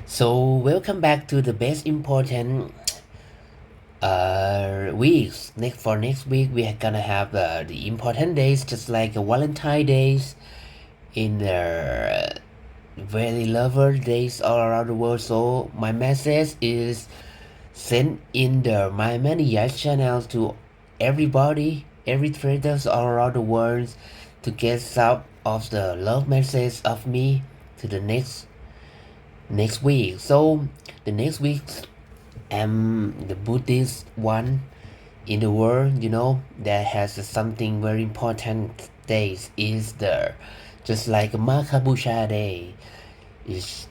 So welcome back to the best important weeks. Next week we are gonna have the important days just like Valentine days in the very lover days all around the world. So my message is sent in the my many years channel to everybody, every traders all around the world to get some of the love message of me to the next week. So the next week am the Buddhist one in the world, that has something very important days is the just like Makabusha Day is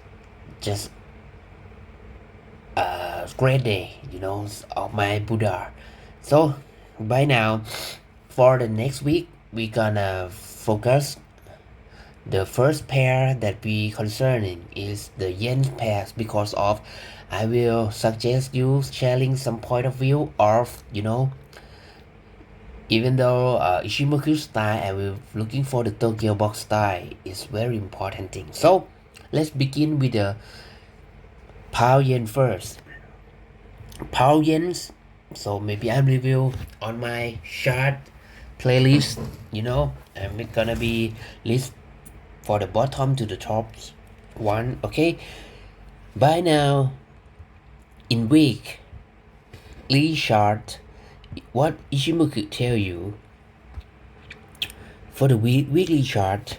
just a great day, of my Buddha. So by now for the next week we gonna focus the first pair that we concerning is the yen pairs because of I will suggest you sharing some point of view of even though Ishimoku style I will looking for the Tokyo box style is very important thing. So let's begin with the pound yen first. Pound yens. So maybe I'm review on my chart playlist. I'm gonna be list for the bottom to the top one. Okay, by now in weekly chart, what Ishimoku tell you for the weekly chart,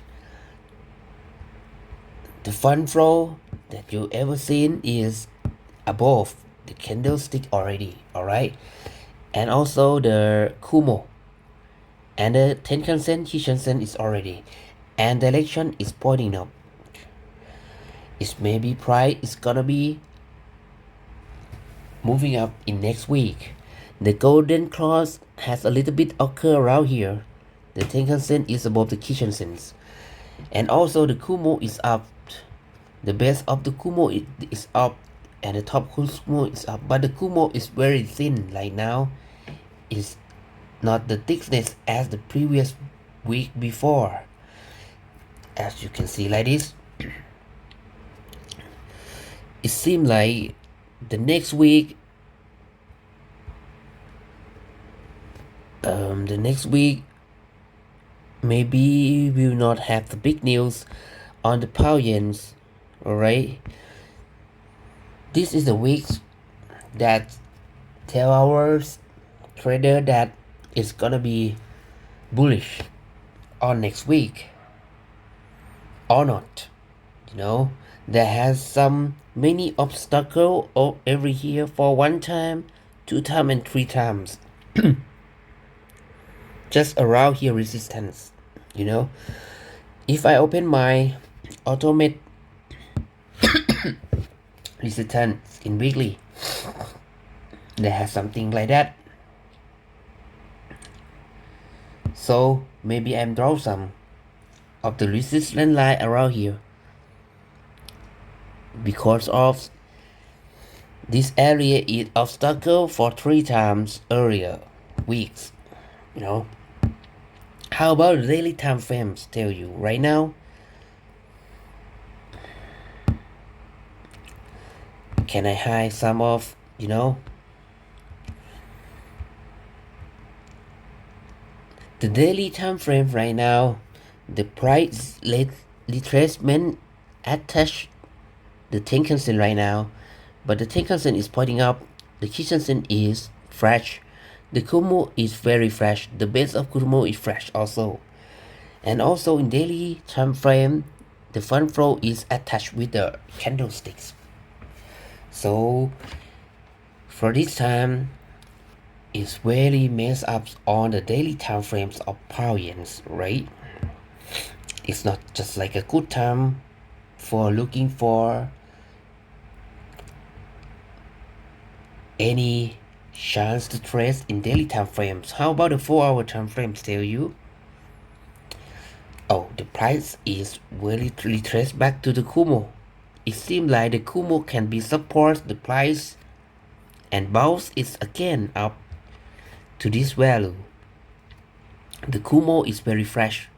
the front flow that you ever seen is above the candlestick already. All right, and also the Kumo and the Tenkan-sen, Kishan-sen is already, and direction is pointing up. It's maybe price is gonna be moving up in next week. The golden cross has a little bit occur around here. The Tenkan-sen is above the Kishan-sen. And also the Kumo is up. The base of the Kumo is up and the top Kumo is up. But the Kumo is very thin right now. It's not the thickness as the previous week before. As you can see like this. It seems like the next week maybe we will not have the big news on the pound yens. Alright, this is the week that tell our trader that it's gonna be bullish on next week or not. There has some many obstacle every year for 1 time, 2 time and 3 times. Just around here resistance. If I open my automate resistance in weekly, they have something like that. So maybe I'm draw some of the resistance line around here because of this area is obstacle for 3 times earlier weeks. How about the daily time frames tell you right now? Can I hide some of the daily time frame right now? The price retracement attached the Tenkan-sen right now, but the Tenkan-sen is pointing up. The Kishan-sen is fresh. The Kumo is very fresh. The base of Kumo is fresh also, and also in daily time frame, the front flow is attached with the candlesticks. So for this time, it's very messed up on the daily time frames of pound yens, right? It's not just like a good time for looking for any chance to trace in daily time frames. How about the 4-hour time frames tell you? Oh, the price is really retraced back to the Kumo. It seems like the Kumo can be support the price and bounce it again up to this value. The Kumo is very fresh.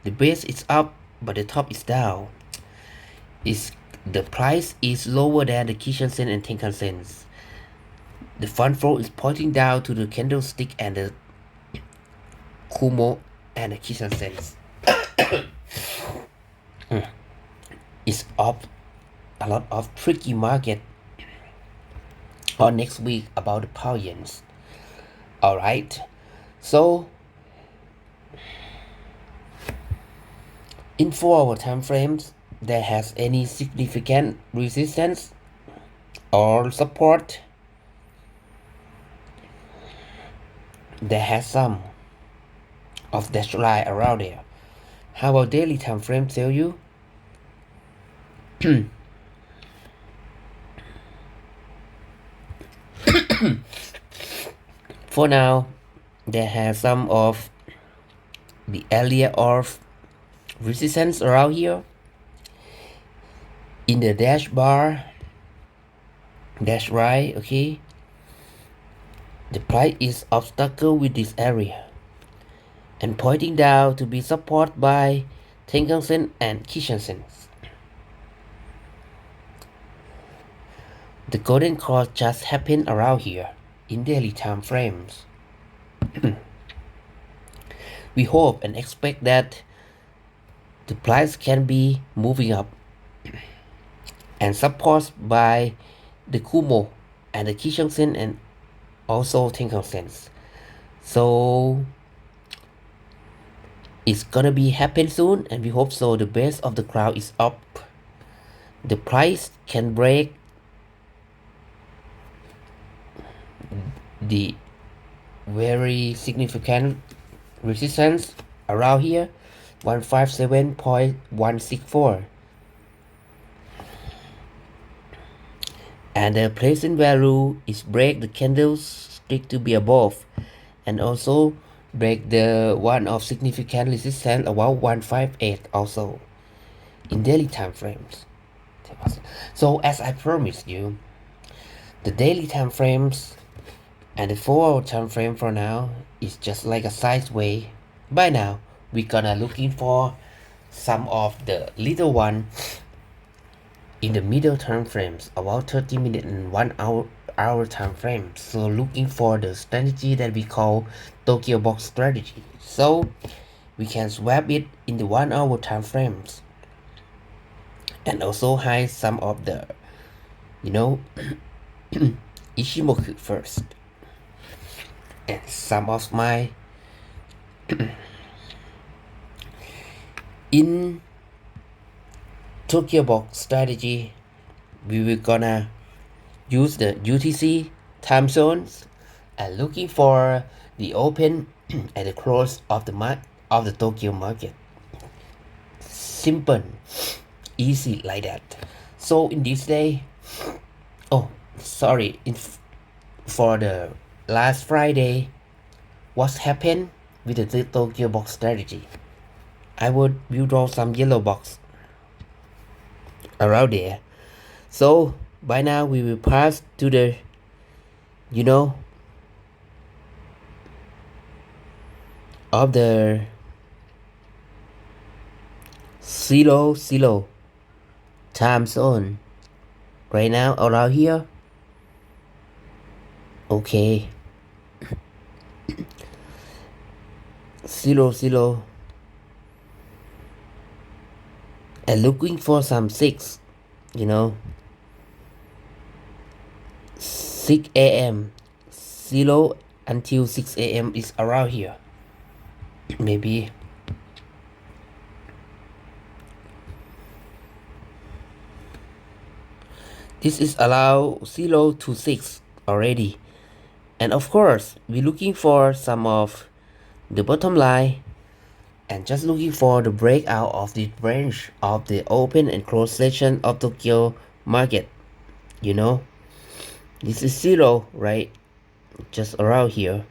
The base is up but the top is down. It's the price is lower than the Kishan-sen and Tenkan-sen. The front flow is pointing down to the candlestick and the Kumo and the Kishan-sen. It's up a lot of tricky market on next week about the power yens. Alright, so in 4-hour time frames, there has any significant resistance or support. There has some of that line around there. How about daily time frame tell you? For now, there has some of the area of resistance around here in the dash bar, dash right, okay. The price is obstacle with this area and pointing down to be supported by Tenkan-sen and Kishan-sen. The golden cross just happened around here in daily time frames. We hope and expect that the price can be moving up and supported by the Kumo and the Kishan-sen and also Tenkan-sen. So it's gonna be happen soon, and we hope so. The base of the crowd is up. The price can break the very significant resistance around here, 157.164, and the present value is break the candlestick to be above, and also break the one of significant resistance about 158 also in daily time frames. So as I promised you, the daily time frames and the 4-hour time frame for now is just like a sideway. By now, we're gonna looking for some of the little one in the middle time frames, about 30 minutes and 1 hour time frame. So looking for the strategy that we call Tokyo box strategy. So we can swap it in the 1 hour time frames and also hide some of the, Ishimoku first. And some of my in Tokyo box strategy, we will gonna use the UTC time zones and looking for the open and the close of the Tokyo market. Simple, easy like that. So in this day, for the last Friday, what happened with the Tokyo box strategy? I will draw some yellow box around there. So by now we will pass to the, of the zero time zone right now around here. Okay. 00 and looking for some 6 6 a.m. 0 until 6 a.m. is around here. Maybe this is allow 0 to 6 already. And of course, we're looking for some of the bottom line and just looking for the breakout of the range of the open and close section of Tokyo market. This is 0, right? Just around here.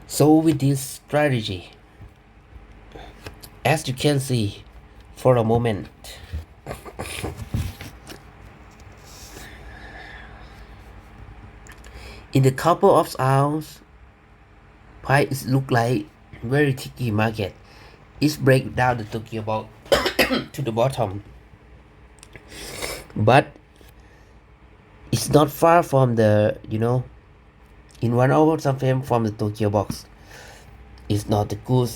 So with this strategy, as you can see for a moment, in the couple of hours, Pie is look like very tricky market. It break down the Tokyo box to the bottom, but it's not far from the in 1 hour some frame from the Tokyo box. It's not the good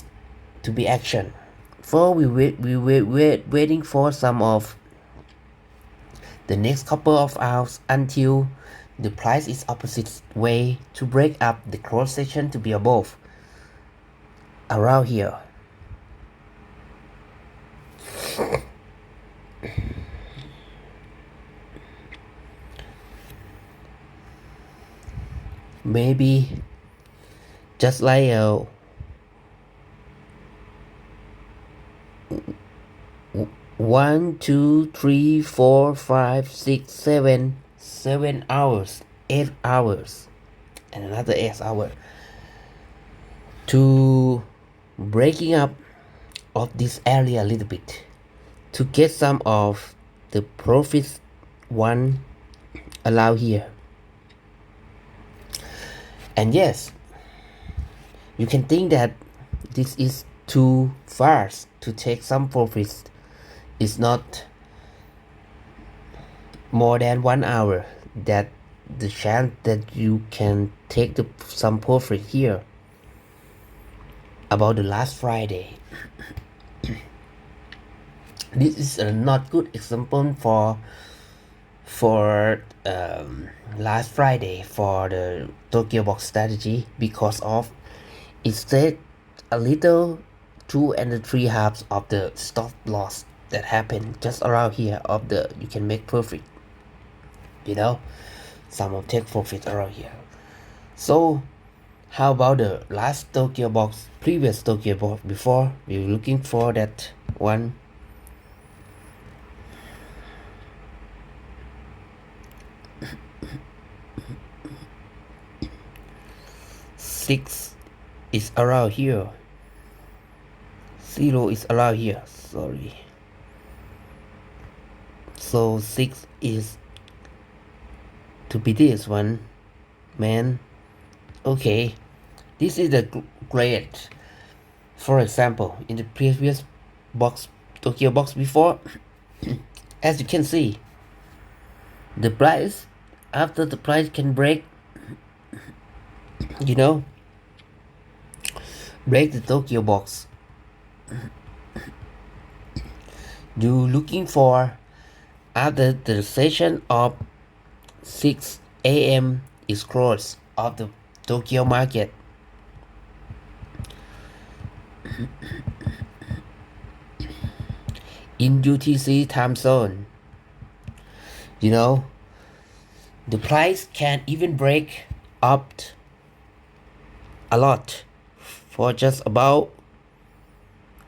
to be action. For waiting for some of the next couple of hours until the price is opposite way to break up the cross section to be above around here. Maybe just like 7 hours, 8 hours, and another 8 hours to breaking up of this area a little bit to get some of the profits one allow here. And yes, you can think that this is too fast to take some profits. It's not more than 1 hour that the chance that you can take some profit here about the last Friday. This is a not good example for last Friday for the Tokyo box strategy because of it said a little 2 and 3 halves of the stop loss that happened just around here of the you can make profit, some will take profit around here. So how about the last Tokyo box, previous Tokyo box before? We were looking for that one. Six is around here. 0 is around here. Sorry. So 6 is to be this one, man. Okay, this is the great. For example, in the previous box, Tokyo box before, as you can see, the price after the price can break, break the Tokyo box. You looking for after the session of 6 a.m. is closed of the Tokyo market. In UTC time zone, the price can even break up a lot for just about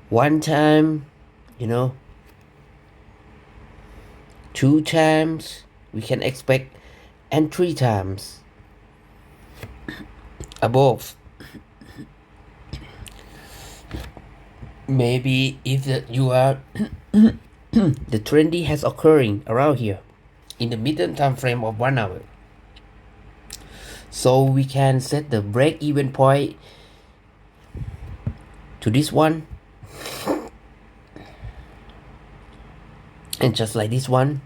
one time, 2 times we can expect, and 3 times above. Maybe if you are the trendy has occurring around here in the middle time frame of 1 hour, so we can set the break even point to this one, and just like this one,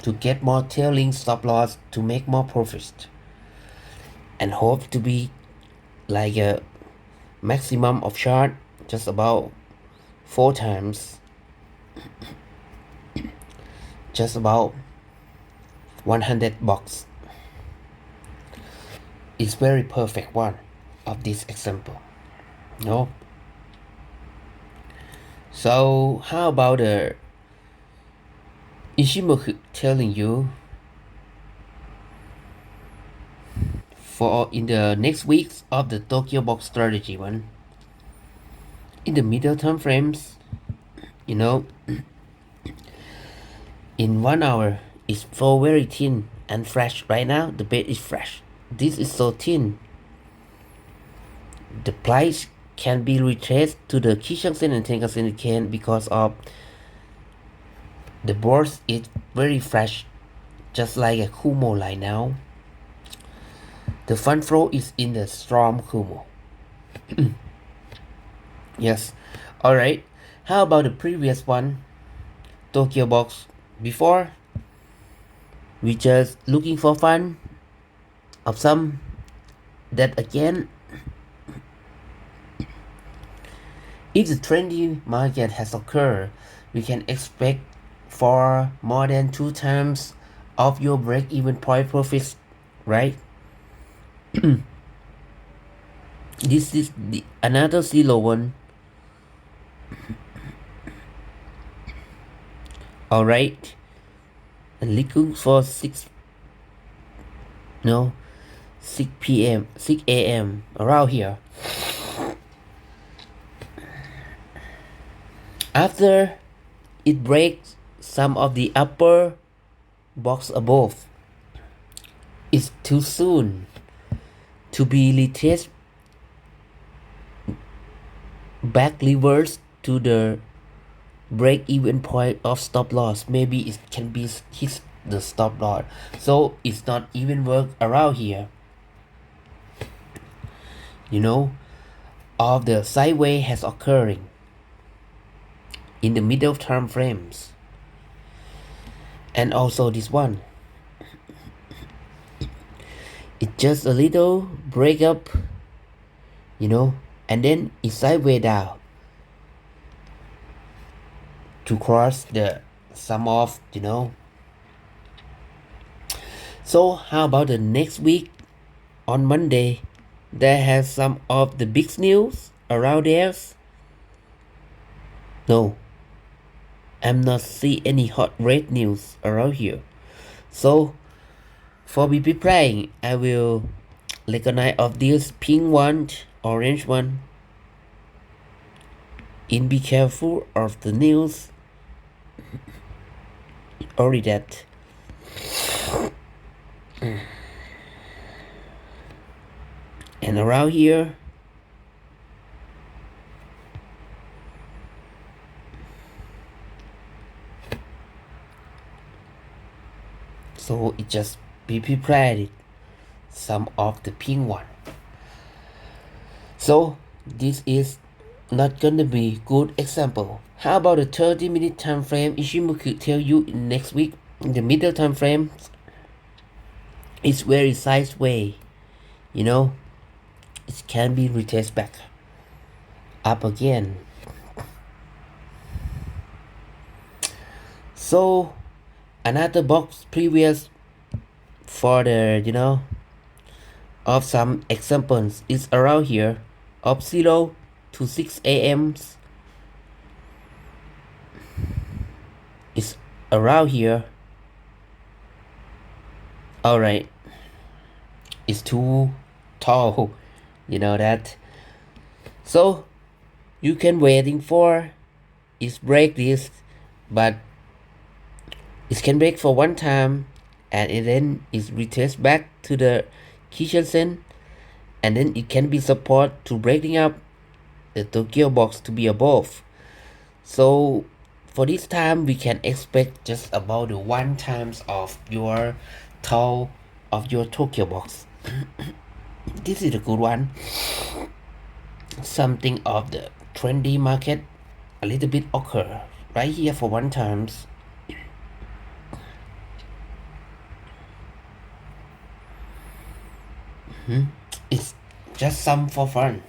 to get more tailing stop loss to make more profit, and hope to be like a maximum of chart just about 4 times, just about 100 bucks. It's very perfect one of this example. No. So how about the Ishimoku telling you for in the next weeks of the Tokyo box strategy one, in the middle time frames, in 1 hour it's so very thin and fresh. Right now the bed is fresh. This is so thin. The price can be retraced to the Kijang-sen and Tenkan-sen can because of the board is very fresh, just like a Kumo line now. The front row is in the storm Kumo. Yes. Alright. How about the previous one? Tokyo box before? We just looking for fun of some that again. If the trendy market has occurred, we can expect for more than 2 times of your break-even point profits, right? This is another zero one. Alright. And looking for 6 p.m. 6 a.m. around here. After it breaks some of the upper box above, it's too soon to be retested back reverse to the break-even point of stop loss. Maybe it can be hit the stop loss, so it's not even work around here. Of the sideways has occurring in the middle time frames, and also this one. It's just a little break up, and then it's sideways down to cross the sum of. So how about the next week? On Monday, there has some of the big news around there. No, I'm not see any hot red news around here. So for be preparing, I will recognize of this pink one, orange one. And be careful of the news. Only that. And around here, so it just be prepared some of the pink one. So this is not gonna be good example. How about the 30-minute time frame? Ishimoku tell you next week. The middle time frame is very sideways. It can be retest back up again. So another box previous for the of some examples is around here of 0 to 6 a.m. It's around here. Alright, it's too tall, that. So you can waiting for is break this, but it can break for one time, and then it retest back to the Kishinsen, and then it can be support to breaking up the Tokyo box to be above. So for this time, we can expect just about the 1 times of your tau of your Tokyo box. This is a good one. Something of the trendy market a little bit occur right here for 1 times. It's just some for fun,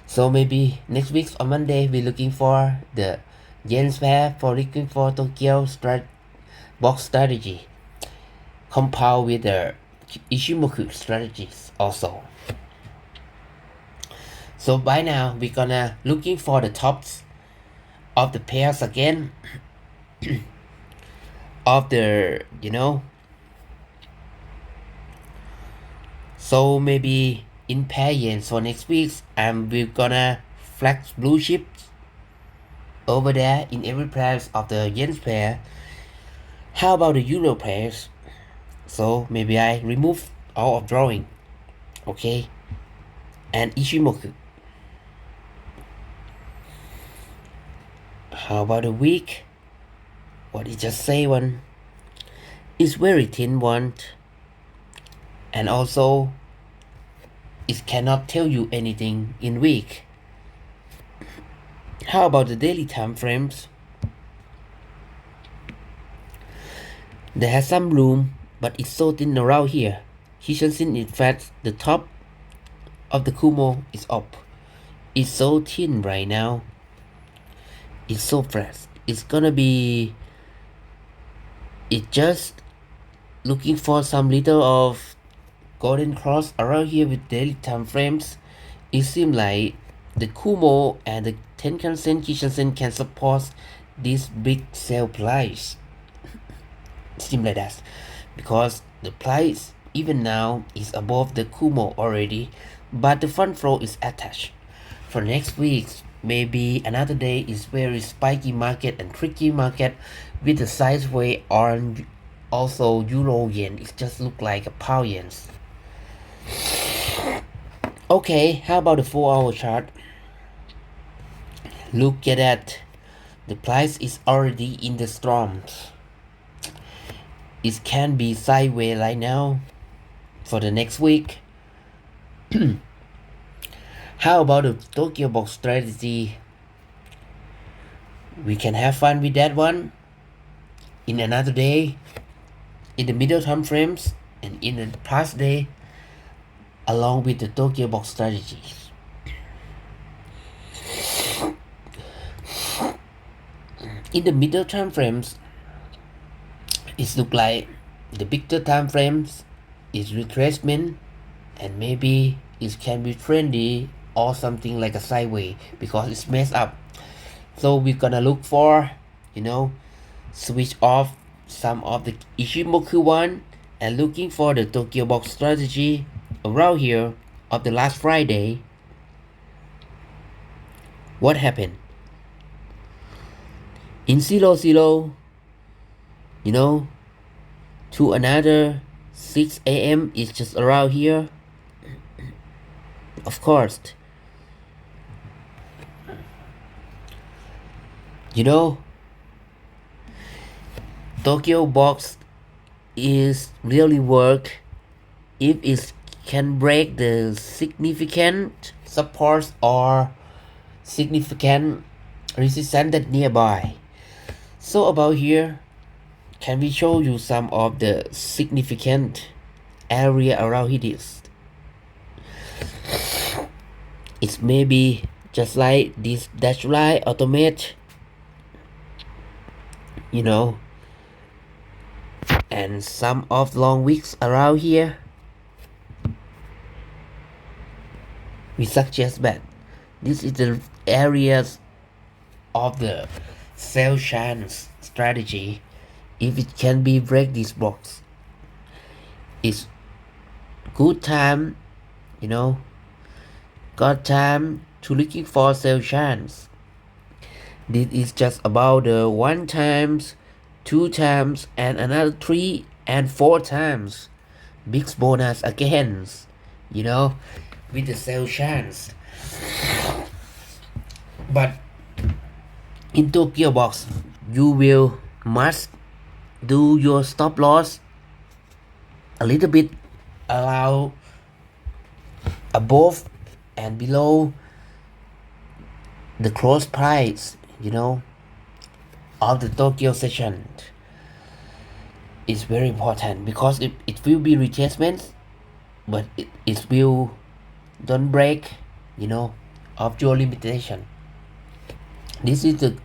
So maybe next week on Monday we're looking for the yen pair for looking for Tokyo box strategy compound with the Ishimoku strategies also. So by now we're gonna looking for the tops of the pairs again of the So maybe in pair yen for next week, we're gonna flex blue chips over there in every price of the yen pair. How about the euro pairs? So maybe I remove all of drawing, okay, and Ishimoku. How about the week? What did just say one? It's very thin one. and also it cannot tell you anything in week. How about the daily time frames? There has some room, but it's so thin around here. Kishansin, in fact, the top of the Kumo is up. It's so thin right now. It's so fast. It's gonna be. It just looking for some little of golden cross around here with daily time frames. It seems like the Kumo and the Tenkan-sen, Kishan-sen can support this big sale price. Seems like that because the price even now is above the Kumo already, but the front flow is attached. For next week, maybe another day is very spiky market and tricky market with the sideway on also euro yen. It just look like a pound yen. Okay, how about the 4-hour chart? Look at that. The price is already in the storms. It can be sideways right now for the next week. How about the Tokyo box strategy? We can have fun with that one in another day, in the middle time frames, and in the past day, along with the Tokyo box strategies. In the middle time frames, it looks like the bigger time frames is retracement, and maybe it can be trendy or something like a sideways because it's messed up. So we're gonna look for, switch off some of the Ichimoku one and looking for the Tokyo box strategy around here of the last Friday. What happened? In 00, to another 6 a.m. is just around here. Of course, Tokyo box is really work if it can break the significant supports or significant resistance that nearby. So about here, can we show you some of the significant area around it? It's maybe just like this dash line automate, and some of long weeks around here. We suggest that this is the areas of the sell chance strategy. If it can be break this box, it's good time, got time to looking for sell chance. This is just about the 1 times, 2 times, and another 3 and 4 times. Big bonus again, with the sell chance. But in Tokyo box, you will must do your stop loss a little bit, allow above and below the close price, of the Tokyo session. It's very important because it will be retracement, but it will don't break, of your limitation. This is a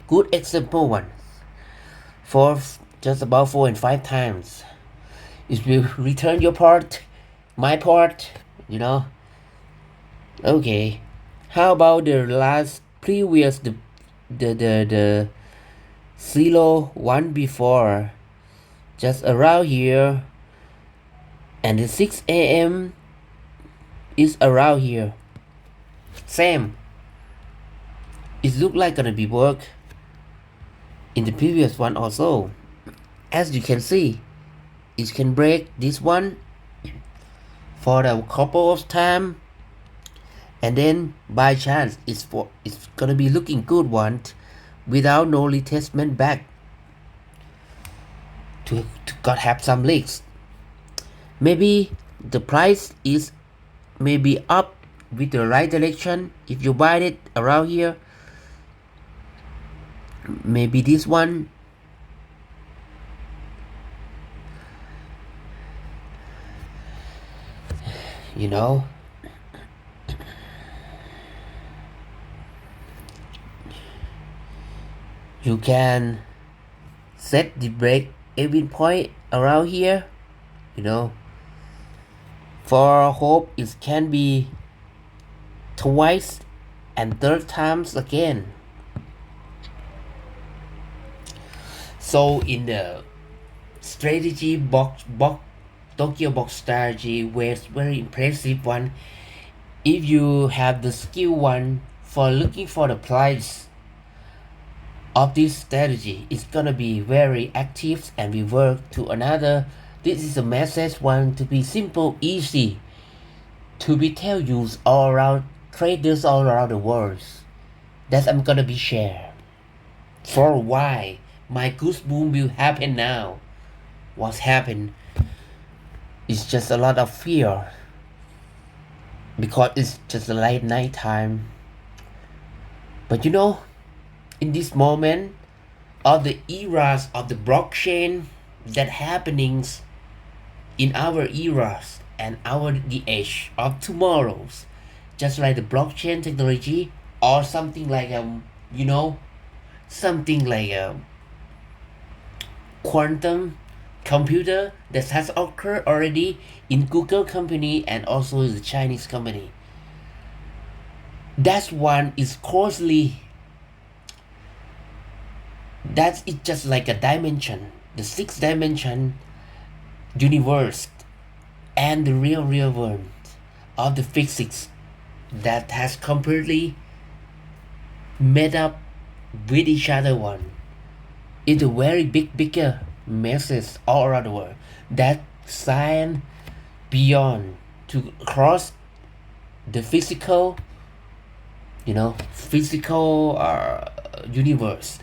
good example one for just about 4 and 5 times. It will return your part, my part, Okay, how about the last previous the 01 before, just around here, and the 6 a.m. is around here. Same. It look like gonna be work in the previous one also. As you can see, it can break this one for a couple of time, and then by chance it's gonna be looking good one without no retestment back to got have some leaks. Maybe the price is maybe up with the right direction. If you buy it around here, maybe this one, you know, you can set the break even point around here, you know, for hope it can be twice and third times again. So in the strategy box Tokyo box strategy was very impressive one. If you have the skill one for looking for the price of this strategy, it's gonna be very active and we work to another. This is a message one to be simple, easy to be tell you all around traders all around the world. That I'm gonna be share. For why my goose boom will happen now. What's happened? It's just a lot of fear because it's just a late night time. But you know, in this moment of the eras of the blockchain that happenings in our eras and our the age of tomorrows, just like the blockchain technology or something like you know, something like a quantum computer that has occurred already in Google company and also the Chinese company. That one is closely, that's it just like a dimension, the sixth dimension universe and the real world of the physics that has completely made up with each other one. It's a very bigger message all around the world that science beyond to cross the physical, you know, physical universe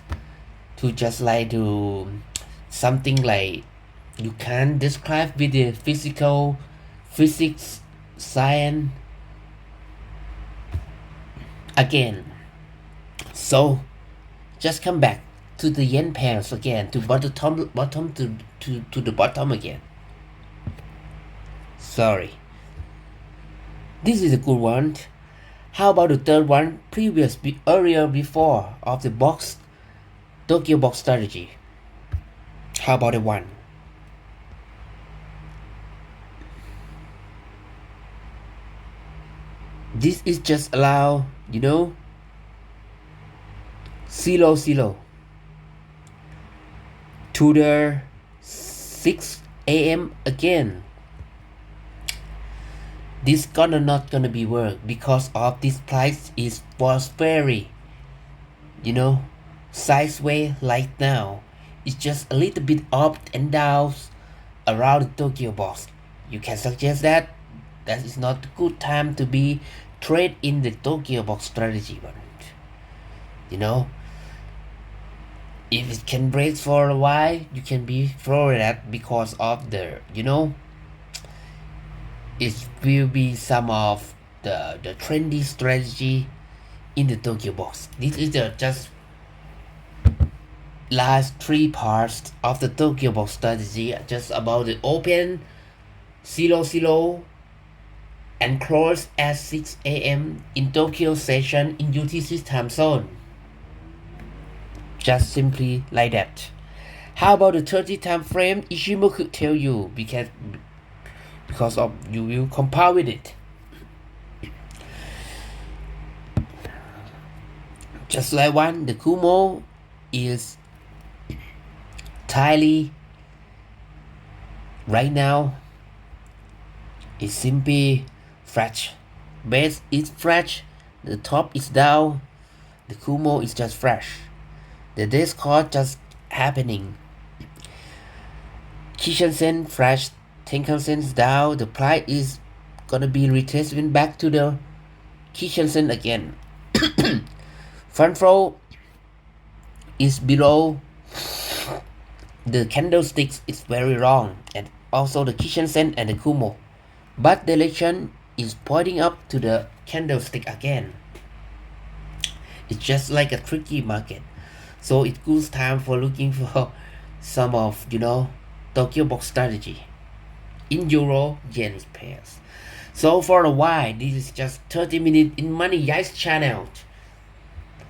to just like to something like you can't describe with the physical physics science again. So just come back to the yen pairs again, to bottom to the bottom again. Sorry. This is a good one. How about the third one, earlier before of the box Tokyo box strategy? How about the one? This is just allow, you know, 0 to the 6 a.m. again. This not gonna be work because of this price was very, you know, sideways like now. It's just a little bit up and down around the Tokyo box. You can suggest that is not a good time to be trade in the Tokyo box strategy one. You know, if it can break for a while, you can be for that because of the, you know, it will be some of the trendy strategy in the Tokyo box. This is the just last three parts of the Tokyo box strategy, just about the open 0 and close at 6 a.m. in Tokyo session in UTC time zone. Just simply like that. How about the 30 time frame? Ishimo could tell you because of you will compare with it. Just like one, the Kumo is entirely right now is simply flat. Base is flat, the top is down, the Kumo is just fresh. The Discord just happening. Kishansen flash, Tenkan-sen down, the price is gonna be retracing back to the Kishansen again. Front row is below the candlesticks is very wrong, and also the Kishansen and the Kumo but direction is pointing up to the candlestick again. It's just like a tricky market. So it's good time for looking for some of Tokyo box strategy in euro yen pairs. So for a while, this is just 30 minutes in Money Guys channel.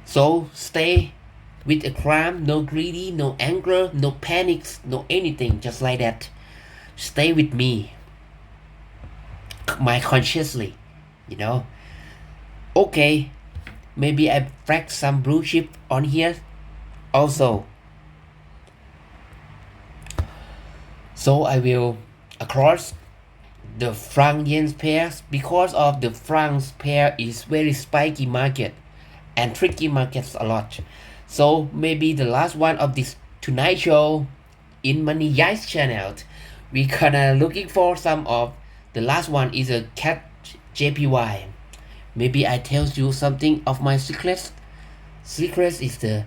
So stay with a calm, no greedy, no anger, no panics, no anything, just like that. Stay with me, my consciously, you know. Okay, maybe I flag some blue chip on here also. So I will across the franc yen pairs because of the franc pair is very spiky market and tricky markets a lot. So maybe the last one of this tonight show in Money Guys channel, we gonna looking for some of the last one is a cat JPY. Maybe I tell you something of my secrets. Secrets is the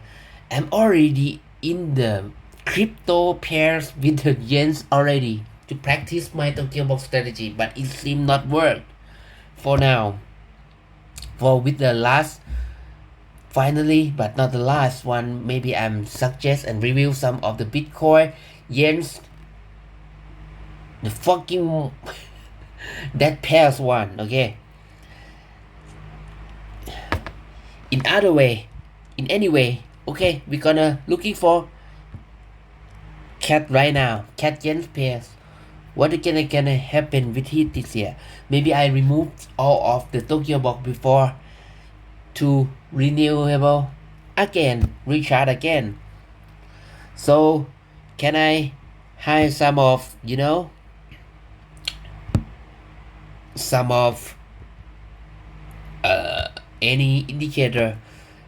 I'm already in the crypto pairs with the yens already to practice my Tokyo box strategy, but it seems not work for now. For with the last finally, but not the last one, maybe I'm suggest and review some of the Bitcoin yens, the fucking that pairs one. Okay, in other way, in any way, okay, we're gonna looking for cat right now, cat yen pairs. What is gonna happen with it this year? Maybe I removed all of the Tokyo box before to renewable again, recharge again. So can I hide some of some of any indicator,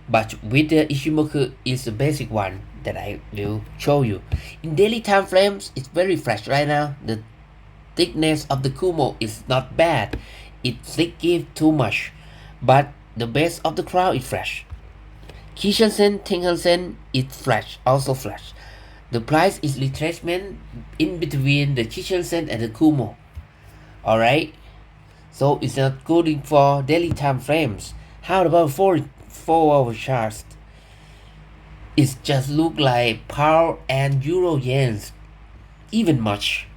but with the Ishimoku is the basic one that I will show you. In daily time frames, it's very fresh right now. The thickness of the Kumo is not bad. It thick too much, but the base of the crown is fresh. Kishansen, Tenkan-sen is fresh, also fresh. The price is retracement in between the Kishansen and the Kumo. Alright? So it's not good for daily time frames. How about 4 hour charts? It just look like pound and euro yens. Even much.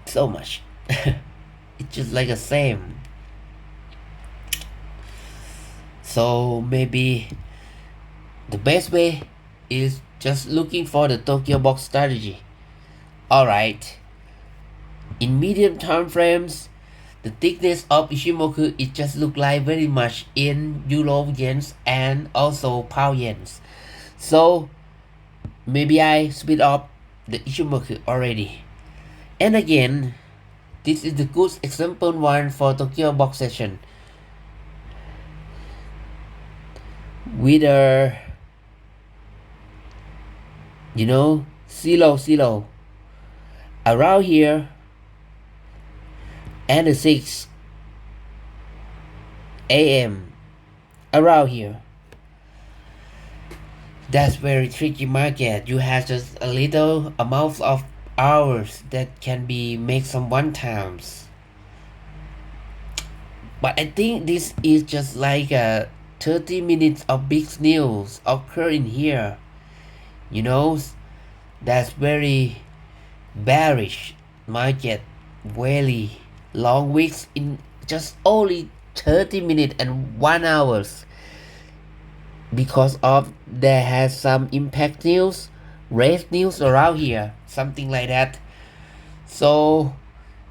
So much. It's just like the same. So maybe the best way is just looking for the Tokyo box strategy. Alright. In medium time frames, the thickness of Ishimoku it just look like very much in euro yens and also pound yens. So maybe I speed up the Ishimoku already. And again, this is the good example one for Tokyo box session. With a zero around here and the 6 a.m. around here. That's very tricky market. You have just a little amount of hours that can be make some one times. But I think this is just like a 30 minutes of big news occur in here. That's very bearish market. Very long weeks in just only 30 minutes and 1 hours. Because of there has some impact news, race news around here, something like that. So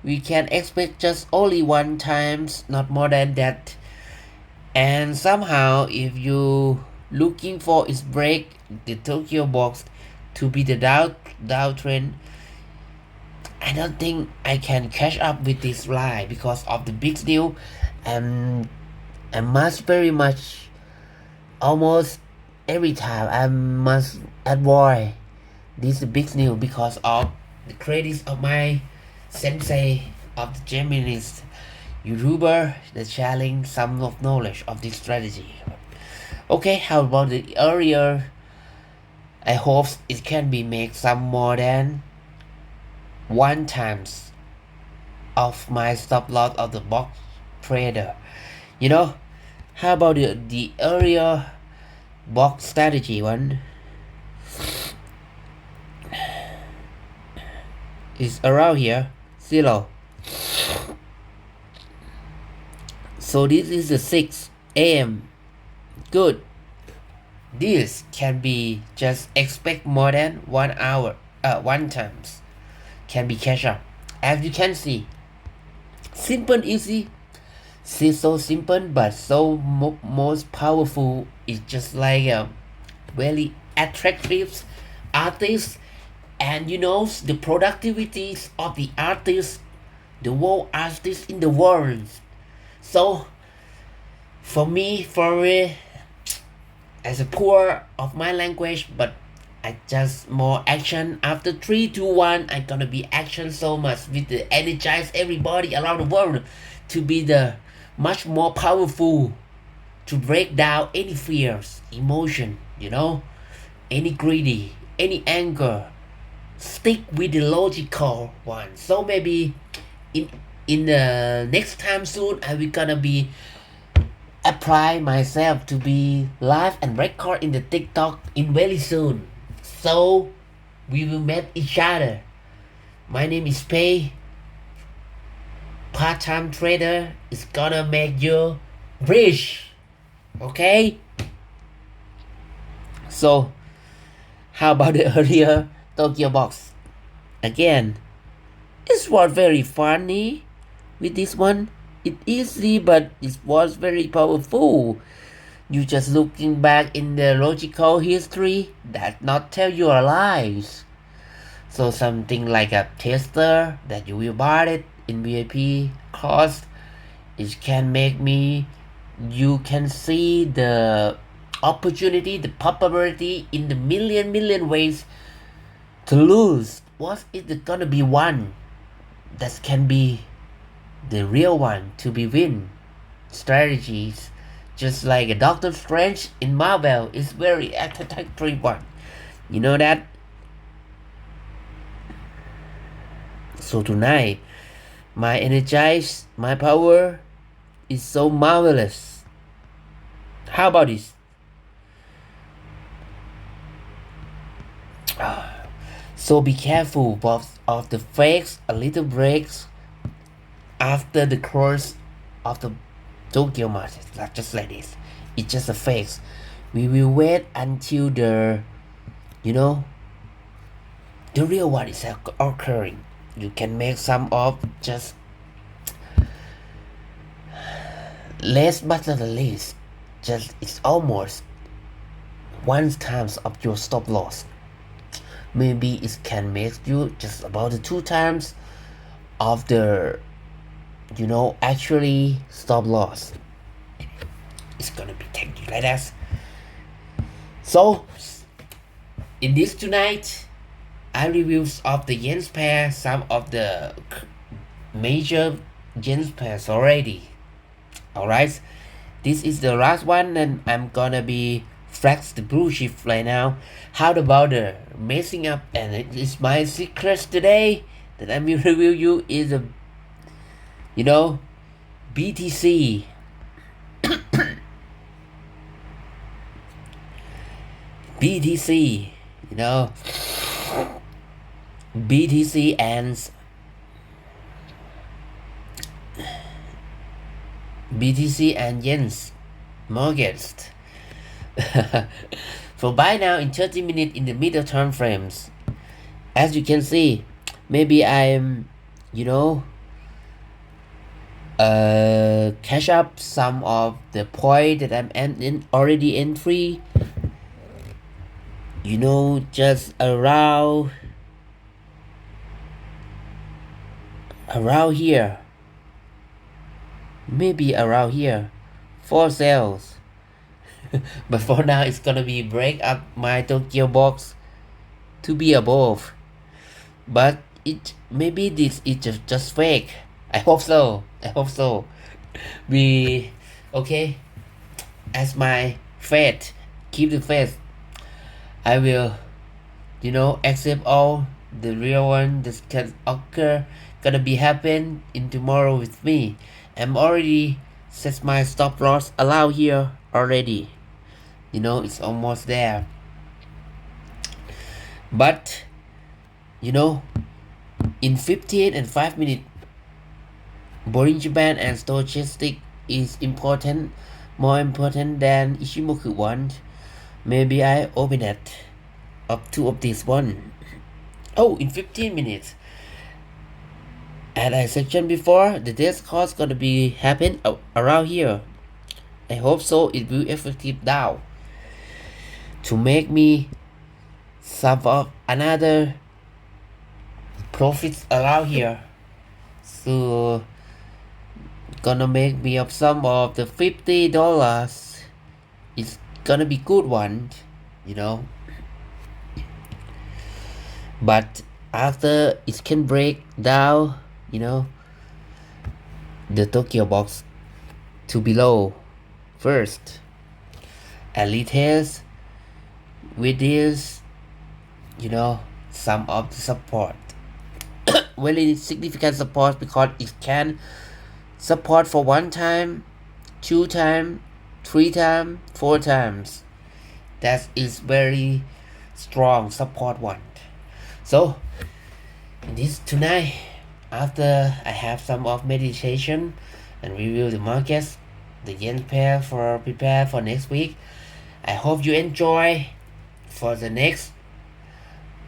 we can expect just only one times, not more than that. And somehow if you looking for its break the Tokyo box to be the downtrend, I don't think I can catch up with this line because of the big news, and I must very much almost every time I must avoid this big news because of the credits of my sensei of the Japanese YouTuber that sharing some of knowledge of this strategy. Okay, how about the earlier? I hope it can be made some more than one times of my stop loss of the box trader. You know, how about the earlier box strategy one? Is around here, 0. So this is the 6 a.m. Good. This can be just expect more than 1 hour, one times. Can be cash up. As you can see, simple, easy. See, so simple, but so most powerful. It's just like a very attractive artist, and you know the productivities of the artists, the world artists in the world. So for me, as a poor of my language, but I just more action. After 3 2 1, I gonna be action so much with the energize everybody around the world to be the much more powerful, to break down any fears, emotion, you know, any greedy, any anger. Stick with the logical one. So maybe in the next time soon, I will gonna be apply myself to be live and record in the TikTok in very soon. So we will meet each other. My name is Pei. Part-time trader is gonna make you rich. Okay? So how about the earlier Tokyo box? Again, it was very funny with this one. It easy, but it was very powerful. You just looking back in the logical history that not tell your lies. So something like a tester that you will buy it in VIP cost, it can make me, you can see the opportunity, the probability in the million ways to lose. What is it gonna be one that can be the real one to be win strategies, just like a Doctor Strange in Marvel is very attractive one. You know that? So tonight, my energize, my power is so marvelous. How about this? So be careful of the fakes, a little breaks after the course of the Tokyo market, like just like this. It's just a phase. We will wait until the, you know, the real one is occurring. You can make some of just less but not the least. Just it's almost 1 times of your stop loss. Maybe it can make you just about the 2 times of the, you know, actually stop loss. It's gonna be technical like that. So in this tonight, I reviews of the yens pair, some of the major yens pairs already. Alright, this is the last one, and I'm gonna be flex the blue chip right now. How about the messing up, and it is my secret today that I will review you is a, you know, BTC. BTC, you know, BTC and yens markets. So buy now in 30 minutes in the middle term frames. As you can see, maybe I'm, you know, cash up some of the point that I'm already entry, you know, just around here, maybe around here, 4 sales. But for now it's gonna be break up my Tokyo box to be above, but it maybe this is just fake. I hope so. We okay, as my faith, keep the faith. I will, you know, accept all the real one that can occur gonna be happen in tomorrow with me. I'm already set my stop loss allow here already. It's almost there. But you know, in 15 and 5 minutes, Bollinger Band and stochastic is important, more important than Ichimoku one. Maybe I open it up two of this one. Oh, in 15 minutes. As I mentioned before, the test course gonna be happen around here. I hope so. It will effective now to make me some of another profits around here. So gonna make me up some of the $50. It's gonna be good one, you know. But after it can break down, the Tokyo box to below first. And retest with this, some of the support. Very significant support because it can support for 1 time, 2 time, 3 time, 4 times. That is very strong support one. So this tonight, after I have some of meditation and review the markets, the yen pair for prepare for next week. I hope you enjoy for the next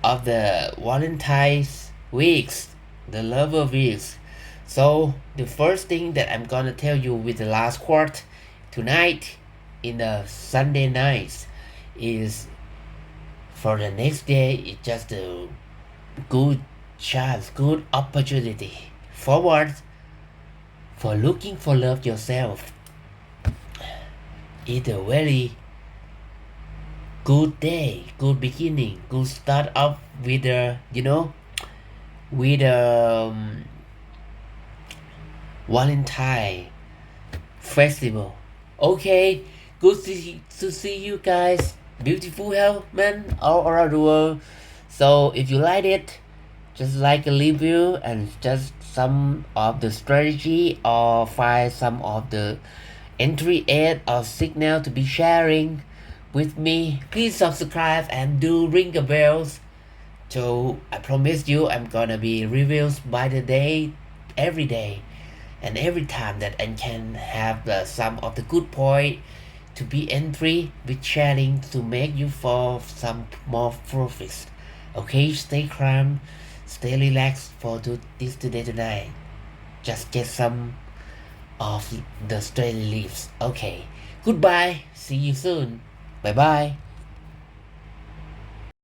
of the Valentine's weeks, the lover weeks. So the first thing that I'm gonna tell you with the last quote tonight in the Sunday nights is for the next day. It's just a good chance, good opportunity forward for looking for love yourself. It's a very good day, good beginning, good start up with with Valentine festival. Okay, good to see you guys. Beautiful health, man, all around the world. So if you like it, just like a review and just some of the strategy or find some of the entry aid or signal to be sharing with me, please subscribe and do ring the bells. So I promise you I'm gonna be reviews by the day, every day, and every time that I can have some of the good point to be entry with sharing to make you for some more profits. Okay, stay calm, stay relaxed for this today tonight. Just get some of the stress reliefs. Okay, goodbye. See you soon. Bye bye.